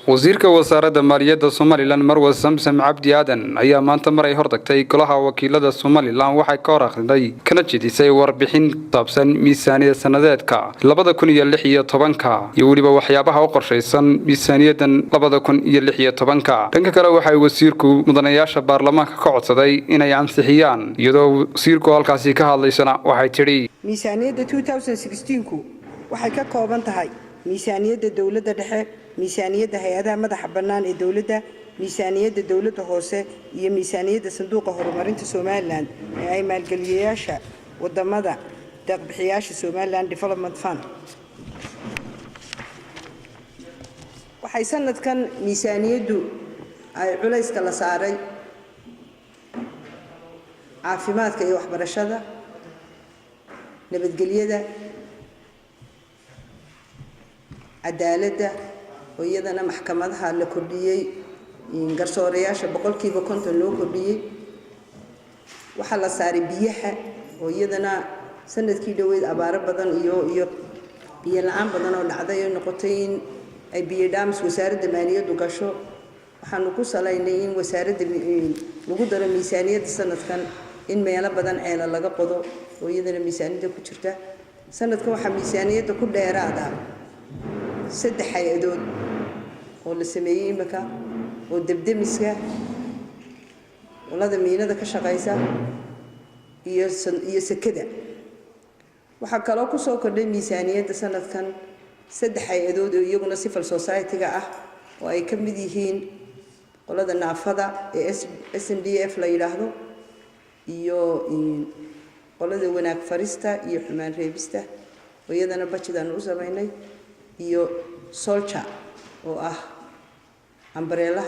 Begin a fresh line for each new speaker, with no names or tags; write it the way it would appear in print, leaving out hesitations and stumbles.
wasiirka wasaaradda maaliyadda Somaliland Marwa Samsam Cabdi Aadan ayaa maanta maray hortagtay golaha wakiilada Somaliland waxay ka hor akhriday kana jeedisay warbixin taabsan miisaaniyadda sanadeedka 2016 iyo waliba waxyaabaha u qorshaysan miisaaniyaddan 2016 dhanka kale waxay wasiirku mudanayaasha baarlamaanka ka codsaday inay ansixiyaan iyadoo wasiirku halkaasi ka hadlaysana waxay tiri
miisaaniyadda 2016ku waxay ka kooban tahay miisaaniyadda dawladda dhexe miisaaniyadda hay'adaha madaxa bannaan ee dawladda miisaaniyadda dawladda hoose iyo miisaaniyadda sanduuqa horumarinta Somaliland ee ay maalgeliyayaasha wadamada deeq-bixiyaasha Somaliland Development Fund waxay sanadkan miisaaniyaddu ay culayska la saaray caafimaadka iyo waxbarashada nabadgelyada cadaaladda oo iyadana maxkamadaha la kordhiyay garsoorayaasha 50% loo kordhiyay waxa la saaray biyaha oo iyadana sanadkii dhaweyd abaaro badan iyo biyo la'aan badan oo dhacday oo noqotay in ay biyo dhaamis wasaaradda maaliyaddu gasho waxaanu ku salaynay in wasaaradda lagu daro miisaaniyadda sanadkan in meelo badan ceela laga qodo oo iyadana miisaaniyadda ku jirta sanadkan waxa miisaaniyadda ku dheeraada 3 hay'adood oo la sameeyay imika oo debdemiska walada miinada ka shaqeysa iyo sekada waxa kale oo ku soo kordhay miisaaniyadda sanadkan 3 hay'adood oo iyaguna civil society-ga ah oo ay ka mid yihiin qolada naafada ee SNDF la yiraahdo iyo qolada wanaag farista iyo xumaan reebista oo iyadana budget aan u sameynay iyo soldier oo ah umbrella